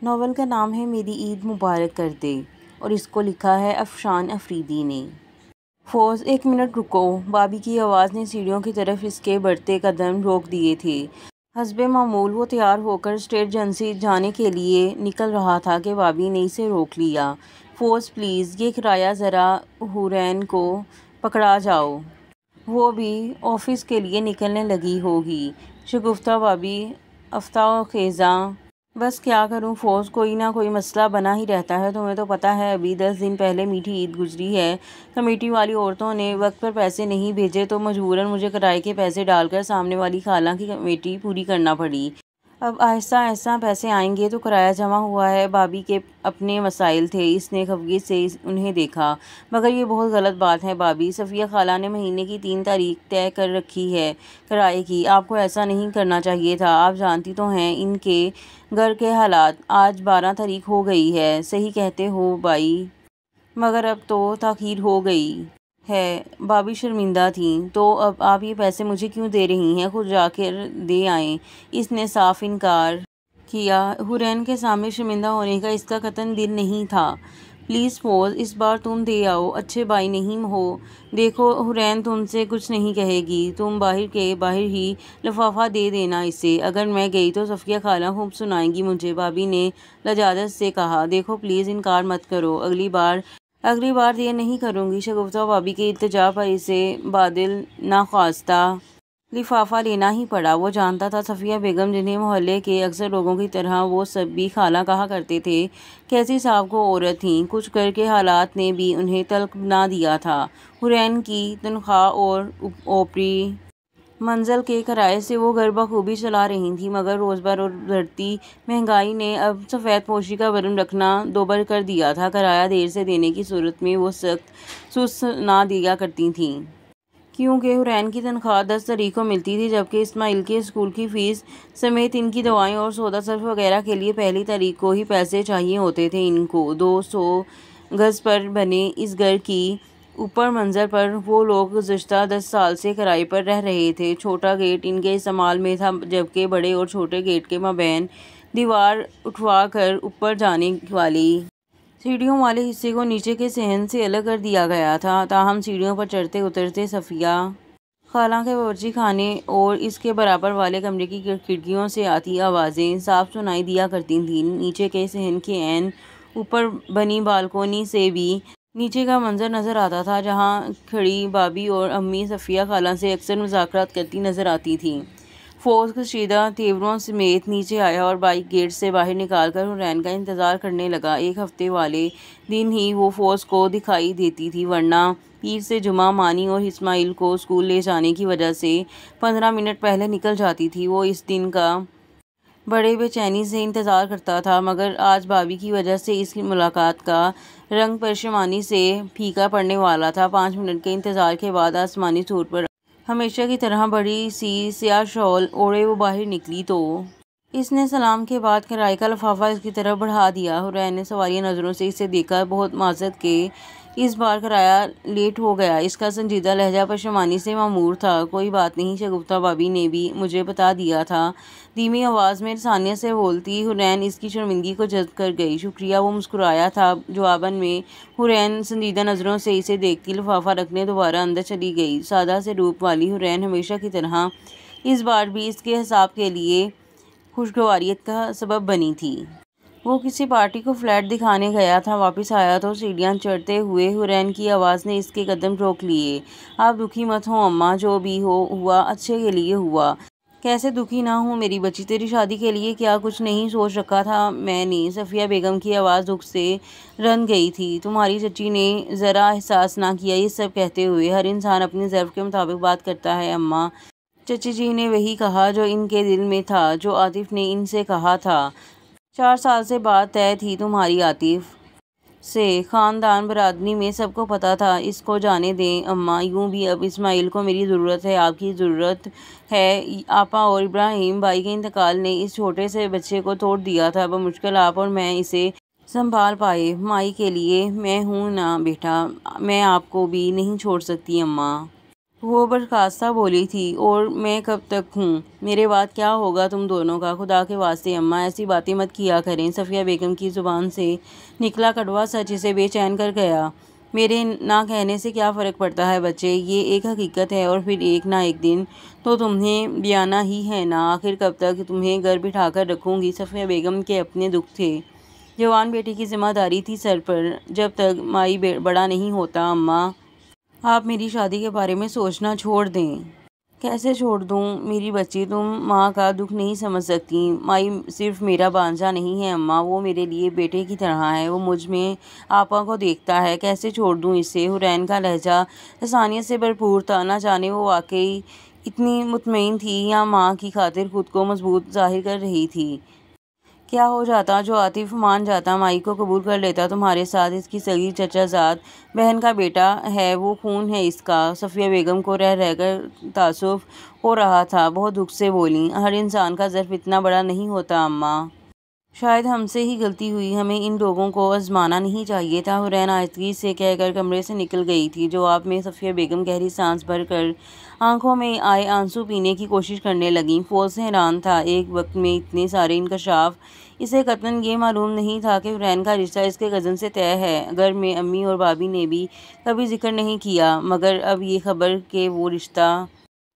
Novel کا نام ہے میری عید مبارک کر دے اور اس کو لکھا ہے افشان افریدی نے۔ فوز، ایک منٹ رکو، بابی کی آواز نے سیڑھیوں کی طرف اس کے بڑھتے قدم روک دیے تھے۔ حسب معمول وہ تیار ہو کر اسٹیٹ ایجنسی جانے کے لیے نکل رہا تھا کہ بابی نے اسے روک لیا۔ فوز پلیز، یہ کرایہ ذرا حورین کو پکڑا جاؤ، وہ بھی آفس کے لیے نکلنے لگی ہوگی۔ شگفتہ بابی افتاد خیزاں، بس کیا کروں فوز، کوئی نہ کوئی مسئلہ بنا ہی رہتا ہے، تمہیں تو پتہ ہے ابھی 10 دن پہلے میٹھی عید گزری ہے، کمیٹی والی عورتوں نے وقت پر پیسے نہیں بھیجے تو مجبوراً مجھے کرائے کے پیسے ڈال کر سامنے والی خالہ کی کمیٹی پوری کرنا پڑی۔ اب آہستہ آہستہ پیسے آئیں گے تو کرایہ جمع ہوا ہے۔ بابی کے اپنے مسائل تھے، اس نے خفگی سے انہیں دیکھا۔ مگر یہ بہت غلط بات ہے بابی، صفیہ خالہ نے مہینے کی 3 تاریخ طے کر رکھی ہے کرائے کی، آپ کو ایسا نہیں کرنا چاہیے تھا، آپ جانتی تو ہیں ان کے گھر کے حالات۔ آج 12 تاریخ ہو گئی ہے، صحیح کہتے ہو بائی، مگر اب تو تاخیر ہو گئی ہے۔ بابی شرمندہ تھیں۔ تو اب آپ یہ پیسے مجھے کیوں دے رہی ہیں، خود جا کر دے آئیں۔ اس نے صاف انکار کیا۔ حورین کے سامنے شرمندہ ہونے کا اس کا قطعاً دل نہیں تھا۔ پلیز فوز، اس بار تم دے آؤ، اچھے بائی نہیں ہو، دیکھو حورین تم سے کچھ نہیں کہے گی، تم باہر کے باہر ہی لفافہ دے دینا اسے، اگر میں گئی تو صفیہ خالہ خوب سنائیں گی مجھے، بابی نے لجاجت سے کہا۔ دیکھو پلیز انکار مت کرو، اگلی بار دیر نہیں کروں گی۔ شگفتہ بابی کی التجا پر اسے بادل ناخواستہ لفافہ لینا ہی پڑا۔ وہ جانتا تھا صفیہ بیگم، جنہیں محلے کے اکثر لوگوں کی طرح وہ سب بھی خالہ کہا کرتے تھے، کیسی صاحب کو عورت تھیں، کچھ گھر کے حالات نے بھی انہیں تلخ بنا دیا تھا۔ حورین کی تنخواہ اور اوپری منزل کے کرائے سے وہ گھر بخوبی چلا رہی تھیں، مگر روز بروز بڑھتی مہنگائی نے اب سفید پوشی کا برم رکھنا دوبر کر دیا تھا۔ کرایہ دیر سے دینے کی صورت میں وہ سخت سود سنا دیا کرتی تھیں، کیونکہ حورین کی تنخواہ 10 تاریخ کو ملتی تھی، جبکہ اسماعیل کے اسکول کی فیس سمیت ان کی دوائیں اور سودا صرف وغیرہ کے لیے پہلی تاریخ کو ہی پیسے چاہیے ہوتے تھے ان کو۔ 200 گز پر بنے اس گھر کی اوپر منزل پر وہ لوگ گزشتہ 10 سال سے کرائے پر رہ رہے تھے۔ چھوٹا گیٹ ان کے استعمال میں تھا، جبکہ بڑے اور چھوٹے گیٹ کے مابین دیوار اٹھوا کر اوپر جانے والی سیڑھیوں والے حصے کو نیچے کے صحن سے الگ کر دیا گیا تھا۔ تاہم سیڑھیوں پر چڑھتے اترتے صفیہ خالہ کے باورچی خانے اور اس کے برابر والے کمرے کی کھڑکیوں سے آتی آوازیں صاف سنائی دیا کرتی تھیں۔ نیچے کے صحن کے عین اوپر بنی بالکونی سے بھی نیچے کا منظر نظر آتا تھا، جہاں کھڑی بابی اور امی صفیہ خالہ سے اکثر مذاکرات کرتی نظر آتی تھیں۔ فوز کشیدہ تیوروں سمیت نیچے آیا اور بائک گیٹ سے باہر نکال کر حورین کا انتظار کرنے لگا۔ ایک ہفتے والے دن ہی وہ فوز کو دکھائی دیتی تھی، ورنہ پیر سے جمعہ مانی اور اسماعیل کو اسکول لے جانے کی وجہ سے 15 منٹ پہلے نکل جاتی تھی۔ وہ اس دن کا بڑے بے چینی سے انتظار کرتا تھا، مگر آج بابی کی وجہ سے اس ملاقات کا رنگ پشیمانی سے پھیکا پڑنے والا تھا۔ 5 منٹ کے انتظار کے بعد آسمانی سوٹ پر ہمیشہ کی طرح بڑی سی سیاہ شال اوڑھے وہ باہر نکلی تو اس نے سلام کے بعد کرائے کا لفافہ اس کی طرف بڑھا دیا۔ حورین نے سواریہ نظروں سے اسے دیکھا، بہت معذرت کہ اس بار کرایہ لیٹ ہو گیا۔ اس کا سنجیدہ لہجہ پشیمانی سے معمور تھا۔ کوئی بات نہیں، شگفتہ بابی نے بھی مجھے بتا دیا تھا، دھیمی آواز میں لسانیہ سے بولتی حورین اس کی شرمندگی کو جذب کر گئی۔ شکریہ، وہ مسکرایا تھا جواباً میں۔ حورین سنجیدہ نظروں سے اسے دیکھتی لفافہ رکھنے دوبارہ اندر چلی گئی۔ سادہ سے روپ والی حورین ہمیشہ کی طرح اس بار بھی اس کے حساب کے لیے خوشگواریت کا سبب بنی تھی۔ وہ کسی پارٹی کو فلیٹ دکھانے گیا تھا، واپس آیا تو سیڑھیاں چڑھتے ہوئے حورین کی آواز نے اس کے قدم روک لیے۔ آپ دکھی مت ہو اماں، جو بھی ہوا اچھے کے لیے ہوا۔ کیسے دکھی نہ ہوں میری بچی، تیری شادی کے لیے کیا کچھ نہیں سوچ رکھا تھا میں نے؟ صفیہ بیگم کی آواز دکھ سے رن گئی تھی۔ تمہاری چچی نے ذرا احساس نہ کیا یہ سب کہتے ہوئے؟ ہر انسان اپنے ظرف کے مطابق بات کرتا ہے اماں، چچی جی نے وہی کہا جو ان کے دل میں تھا، جو عاطف نے ان سے کہا تھا۔ 4 سال سے بات طے تھی تمہاری عاطف سے، خاندان برادری میں سب کو پتہ تھا، اس کو جانے دیں اماں۔ یوں بھی اب اسماعیل کو میری ضرورت ہے، آپ کی ضرورت ہے۔ آپا اور ابراہیم بھائی کے انتقال نے اس چھوٹے سے بچے کو توڑ دیا تھا، بمشکل آپ اور میں اسے سنبھال پائے۔ مائی کے لیے میں ہوں نا بیٹا، میں آپ کو بھی نہیں چھوڑ سکتی اماں۔ وہ برخاستہ بولی تھی، اور میں کب تک ہوں؟ میرے بعد کیا ہوگا تم دونوں کا؟ خدا کے واسطے اماں ایسی باتیں مت کیا کریں۔ صفیہ بیگم کی زبان سے نکلا کڑوا سچ اسے بے چین کر گیا۔ میرے نہ کہنے سے کیا فرق پڑتا ہے بچے، یہ ایک حقیقت ہے، اور پھر ایک نہ ایک دن تو تمہیں بیانا ہی ہے نا۔ آخر کب تک تمہیں گھر بٹھا کر رکھوں گی؟ صفیہ بیگم کے اپنے دکھ تھے، جوان بیٹے کی ذمہ داری تھی سر پر۔ جب تک مائی بڑا نہیں ہوتا اماں، آپ میری شادی کے بارے میں سوچنا چھوڑ دیں۔ کیسے چھوڑ دوں میری بچی، تم ماں کا دکھ نہیں سمجھ سکتی۔ مائی صرف میرا بھانجا نہیں ہے اماں، وہ میرے لیے بیٹے کی طرح ہے، وہ مجھ میں آپا کو دیکھتا ہے۔ کیسے چھوڑ دوں اسے؟ حرین کا لہجہ انسانیت سے بھرپور تھا، نہ جانے وہ واقعی اتنی مطمئن تھی یا ماں کی خاطر خود کو مضبوط ظاہر کر رہی تھی۔ کیا ہو جاتا جو عاطف مان جاتا، مائی کو قبول کر لیتا تمہارے ساتھ؟ اس کی سگی چچا زاد بہن کا بیٹا ہے، وہ خون ہے اس کا۔ صفیہ بیگم کو رہ رہ کر تعصب ہو رہا تھا، بہت دکھ سے بولیں، ہر انسان کا ظرف اتنا بڑا نہیں ہوتا اماں، شاید ہم سے ہی غلطی ہوئی، ہمیں ان لوگوں کو آزمانا نہیں چاہیے تھا۔ حرین آہستگی سے کہہ کر کمرے سے نکل گئی تھی۔ جواب میں صفیہ بیگم گہری سانس بھر کر آنکھوں میں آئے آنسو پینے کی کوشش کرنے لگیں۔ فوز حیران تھا، ایک وقت میں اتنے سارے انکشاف، اسے قطعاً یہ معلوم نہیں تھا کہ حرین کا رشتہ اس کے کزن سے طے ہے۔ گھر میں امی اور بھابھی نے بھی کبھی ذکر نہیں کیا، مگر اب یہ خبر کہ وہ رشتہ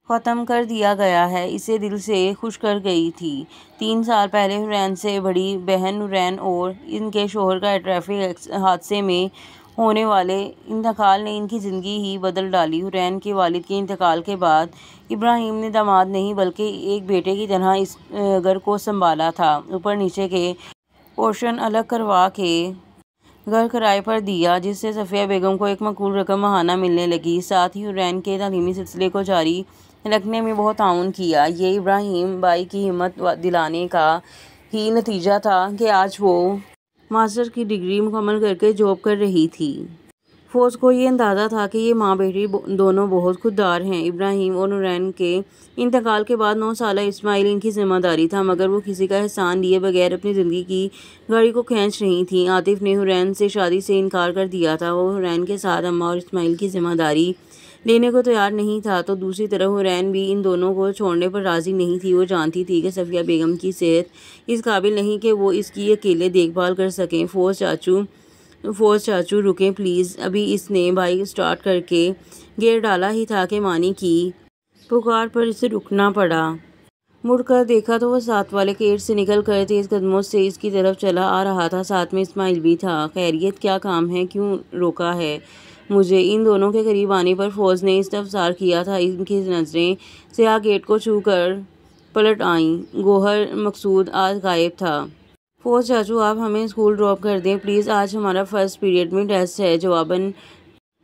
ختم کر دیا گیا ہے اسے دل سے خوش کر گئی تھی۔ 3 سال پہلے حرین سے بڑی بہن نورین اور ان کے شوہر کا ٹریفک حادثے میں ہونے والے انتقال نے ان کی زندگی ہی بدل ڈالی۔ حرین کے والد کے انتقال کے بعد ابراہیم نے داماد نہیں بلکہ ایک بیٹے کی طرح اس گھر کو سنبھالا تھا، اوپر نیچے کے پورشن الگ کروا کے گھر کرائے پر دیا، جس سے صفیہ بیگم کو ایک معقول رقم ماہانہ ملنے لگی۔ ساتھ ہی حرین کے تعلیمی سلسلے کو جاری رکھنے میں بہت تعاون کیا۔ یہ ابراہیم بھائی کی ہمت دلانے کا ہی نتیجہ تھا کہ آج وہ ماسٹر کی ڈگری مکمل کر کے جاب کر رہی تھی۔ فوز کو یہ اندازہ تھا کہ یہ ماں بیٹی دونوں بہت خوددار ہیں۔ ابراہیم اور نورین کے انتقال کے بعد 9 سالہ اسماعیل ان کی ذمہ داری تھا، مگر وہ کسی کا احسان لیے بغیر اپنی زندگی کی گاڑی کو کھینچ رہی تھیں۔ عاطف نے حرین سے شادی سے انکار کر دیا تھا، وہ حرین کے ساتھ اماں اور اسماعیل کی ذمہ داری لینے کو تیار نہیں تھا، تو دوسری طرف حرین بھی ان دونوں کو چھوڑنے پر راضی نہیں تھی۔ وہ جانتی تھی کہ صفیہ بیگم کی صحت اس قابل نہیں کہ وہ اس کی اکیلے دیکھ بھال کر سکیں۔ فوز چاچو رکیں پلیز، ابھی اس نے بائک سٹارٹ کر کے گیئر ڈالا ہی تھا کہ مانی کی پکار پر اسے رکنا پڑا۔ مڑ کر دیکھا تو وہ ساتھ والے گیٹ سے نکل کر تیز قدموں سے اس کی طرف چلا آ رہا تھا، ساتھ میں اسماعیل بھی تھا۔ خیریت؟ کیا کام ہے؟ کیوں روکا ہے مجھے؟ ان دونوں کے قریب آنے پر فوز نے استفسار کیا تھا۔ ان کی نظریں سیاہ گیٹ کو چھو کر پلٹ آئیں۔ گوہر مقصود آج غائب تھا۔ فوز چاچو آپ ہمیں اسکول ڈراپ کر دیں پلیز، آج ہمارا فرسٹ پیریڈ میں ٹیسٹ ہے۔ جواباً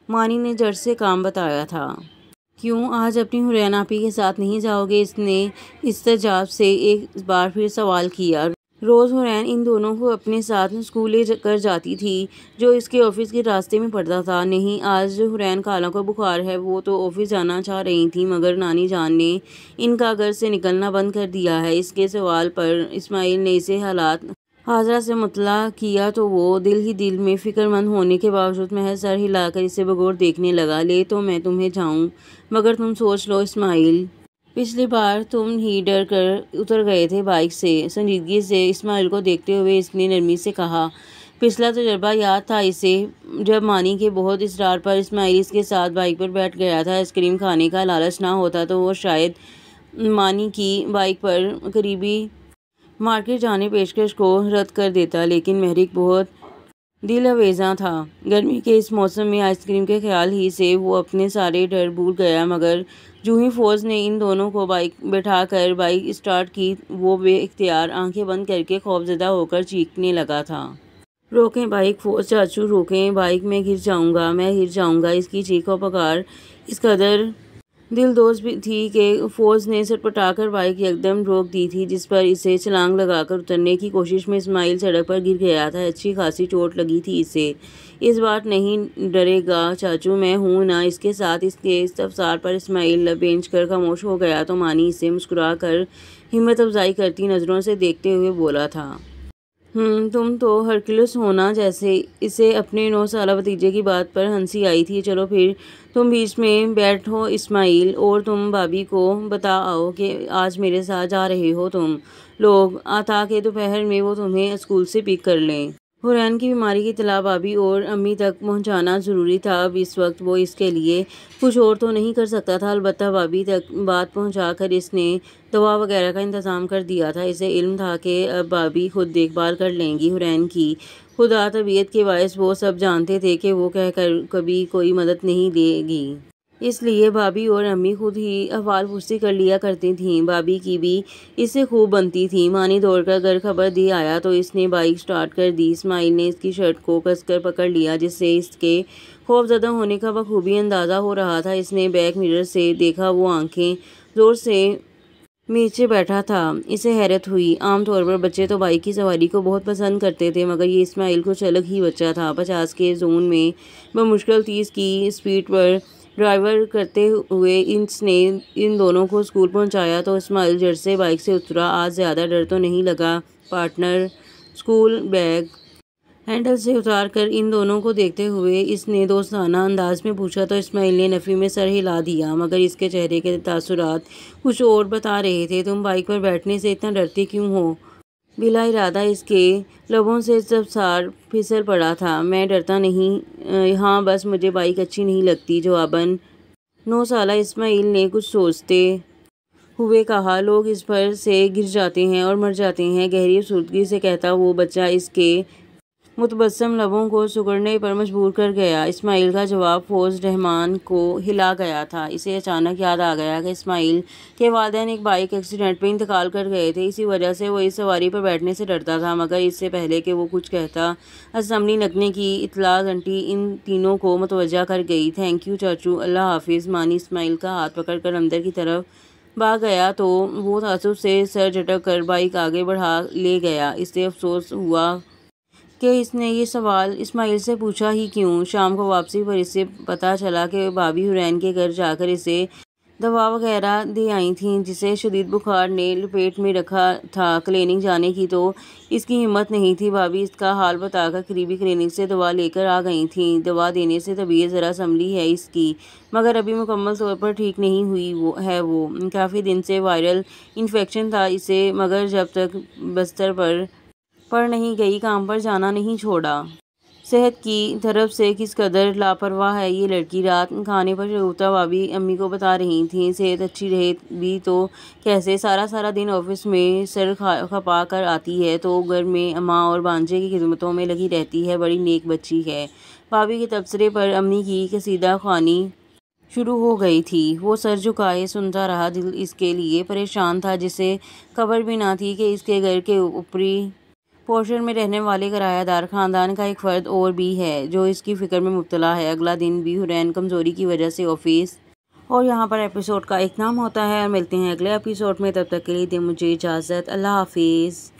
مانی نے جھٹ سے کام بتایا تھا۔ کیوں آج اپنی حرین آپی کے ساتھ نہیں جاؤ گے؟ اس نے استجاب سے ایک بار پھر سوال کیا۔ روز حرین ان دونوں کو اپنے ساتھ اسکول لے کر جاتی تھی، جو اس کے آفس کے راستے میں پڑتا تھا۔ نہیں، آج حرین خالہ کو بخار ہے، وہ تو آفس جانا چاہ رہی تھیں، مگر نانی جان نے ان کا گھر سے نکلنا بند کر دیا ہے۔ اس کے سوال پر اسماعیل نے اسے حالات حاضرہ سے مطلع کیا تو وہ دل ہی دل میں فکر مند ہونے کے باوجود محض سر ہلا کر اسے بغور دیکھنے لگا۔ لے تو میں تمہیں جاؤں، مگر تم سوچ لو اسماعیل، پچھلی بار تم ہی ڈر کر اتر گئے تھے بائک سے۔ سنجیدگی سے اسماعیل کو دیکھتے ہوئے اس نے نرمی سے کہا۔ پچھلا تجربہ یاد تھا اسے، جب مانی کے بہت اصرار پر اسماعیل اس کے ساتھ بائک پر بیٹھ گیا تھا۔ آئس کریم کھانے کا لالچ نہ ہوتا تو وہ شاید مانی کی بائک پر قریبی مارکیٹ جانے پیشکش کو رد کر دیتا، لیکن محرک بہت دل آویزاں تھا۔ گرمی کے اس موسم میں آئس کریم کے خیال ہی سے وہ اپنے سارے ڈر بھول گیا، مگر جو ہی فوز نے ان دونوں کو بائک بٹھا کر بائک اسٹارٹ کی، وہ بے اختیار آنکھیں بند کر کے خوفزدہ ہو کر چیخنے لگا تھا۔ روکیں بائک فوز چاچو، روکیں بائک، میں گر جاؤں گا، میں گر جاؤں گا۔ اس کی چیخ و پکار اس قدر دل دوز تھی کہ فوز نے سٹپٹا کر بائک یکدم روک دی تھی، جس پر اسے چھلانگ لگا کر اترنے کی کوشش میں اسماعیل سڑک پر گر گیا تھا۔ اچھی خاصی چوٹ لگی تھی اسے۔ اس بار نہیں ڈرے گا چاچو، میں ہوں نا اس کے ساتھ۔ اس کے استفسار پر اسماعیل لب بھینچ کر خاموش ہو گیا تو مانی اسے مسکرا کر ہمت افزائی کرتی نظروں سے دیکھتے ہوئے بولا تھا۔ تم تو ہرکلس ہونا جیسے۔ اسے اپنے 9 سالہ بھتیجے کی بات پر ہنسی آئی تھی۔ چلو پھر تم بیچ میں بیٹھو اسماعیل، اور تم بھابھی کو بتا آؤ کہ آج میرے ساتھ جا رہے ہو تم لوگ، تاکہ دوپہر میں وہ تمہیں اسکول سے پک کر لیں۔ حورین کی بیماری کی اطلاع بھابھی اور امی تک پہنچانا ضروری تھا۔ اب اس وقت وہ اس کے لیے کچھ اور تو نہیں کر سکتا تھا، البتہ بھابھی تک بات پہنچا کر اس نے دوا وغیرہ کا انتظام کر دیا تھا۔ اسے علم تھا کہ اب بھابھی خود دیکھ بھال کر لیں گی حورین کی۔ خدا طبیعت کے باعث وہ سب جانتے تھے کہ وہ کہہ کر کبھی کوئی مدد نہیں دے گی، اس لیے بھابھی اور امی خود ہی احوال پرسی کر لیا کرتی تھیں۔ بھابھی کی بھی اس سے خوب بنتی تھی۔ مانی دوڑ کر گھر خبر دے آیا تو اس نے بائیک سٹارٹ کر دی۔ اسماعیل نے اس کی شرٹ کو کس کر پکڑ لیا، جس سے اس کے خوف زدہ ہونے کا بخوبی اندازہ ہو رہا تھا۔ اس نے بیک مرر سے دیکھا، وہ آنکھیں زور سے میچے بیٹھا تھا۔ اسے حیرت ہوئی۔ عام طور پر بچے تو بائیک کی سواری کو بہت پسند کرتے تھے، مگر یہ اسماعیل کچھ الگ ہی بچہ تھا۔ 50 کے زون میں بمشکل 30 کی اسپیڈ پر ڈرائیو کرتے ہوئے اس نے ان دونوں کو اسکول پہنچایا تو اسماعیل جھٹ سے بائیک سے اترا۔ آج زیادہ ڈر تو نہیں لگا پارٹنر؟ اسکول بیگ ہینڈل سے اتار کر ان دونوں کو دیکھتے ہوئے اس نے دوستانہ انداز میں پوچھا تو اسماعیل نے نفی میں سر ہلا دیا، مگر اس کے چہرے کے تاثرات کچھ اور بتا رہے تھے۔ تم بائیک پر بیٹھنے سے اتنا ڈرتے کیوں ہو؟ بلا ارادہ اس کے لبوں سے استفسار پھسل پڑا تھا۔ میں ڈرتا نہیں، ہاں بس مجھے بائیک اچھی نہیں لگتی، جواباً 9 سالہ اسماعیل نے کچھ سوچتے ہوئے کہا۔ لوگ اس پر سے گر جاتے ہیں اور مر جاتے ہیں، گہری افسردگی سے کہتا وہ بچہ اس کے متبسم لبوں کو سکڑنے پر مجبور کر گیا۔ اسماعیل کا جواب فوز رحمان کو ہلا گیا تھا۔ اسے اچانک یاد آ گیا کہ اسماعیل کے والدین ایک بائیک ایکسیڈنٹ میں انتقال کر گئے تھے، اسی وجہ سے وہ اس سواری پر بیٹھنے سے ڈرتا تھا۔ مگر اس سے پہلے کہ وہ کچھ کہتا، اسمبلی لگنے کی اطلاع گھنٹی ان تینوں کو متوجہ کر گئی۔ تھینک یو چاچو، اللہ حافظ۔ مانی اسماعیل کا ہاتھ پکڑ کر اندر کی طرف بھاگ گیا تو وہ تعصب سے سر جھٹک کر بائیک آگے بڑھا لے گیا۔ اسے افسوس ہوا کہ اس نے یہ سوال اسماعیل سے پوچھا ہی کیوں۔ شام کو واپسی پر اسے پتہ چلا کہ بھابھی حورین کے گھر جا کر اسے دوا وغیرہ دے آئی تھیں، جسے شدید بخار نے لپیٹ میں رکھا تھا۔ کلینک جانے کی تو اس کی ہمت نہیں تھی۔ بھابھی اس کا حال بتا کر قریبی کلینک سے دوا لے کر آ گئی تھیں۔ دوا دینے سے طبیعت ذرا سنبھلی ہے اس کی، مگر ابھی مکمل طور پر ٹھیک نہیں ہوئی ہے۔ وہ کافی دن سے وائرل انفیکشن تھا اسے، مگر جب تک بستر پر پڑ نہیں گئی کام پر جانا نہیں چھوڑا۔ صحت کی طرف سے کس قدر لاپرواہ ہے یہ لڑکی۔ رات کھانے پر شگفتہ بھابھی امی کو بتا رہی تھیں، صحت اچھی رہے بھی تو کیسے، سارا دن آفس میں سر کھپا کر آتی ہے تو گھر میں اماں اور بھانجے کی خدمتوں میں لگی رہتی ہے، بڑی نیک بچی ہے۔ بھابھی کے تبصرے پر امی کی قصیدہ خوانی شروع ہو گئی تھی۔ وہ سر جھکائے سنتا رہا، دل اس کے لیے پریشان تھا، جسے خبر بھی نہ تھی کہ اس کے گھر کے اوپری پورشن میں رہنے والے کرایہ دار خاندان کا ایک فرد اور بھی ہے جو اس کی فکر میں مبتلا ہے۔ اگلا دن بھی حورین کمزوری کی وجہ سے آفس اور یہاں پر ایپیسوڈ کا اختتام ہوتا ہے، اور ملتے ہیں اگلے ایپیسوڈ میں۔ تب تک کے لیے دیں مجھے اجازت، اللہ حافظ۔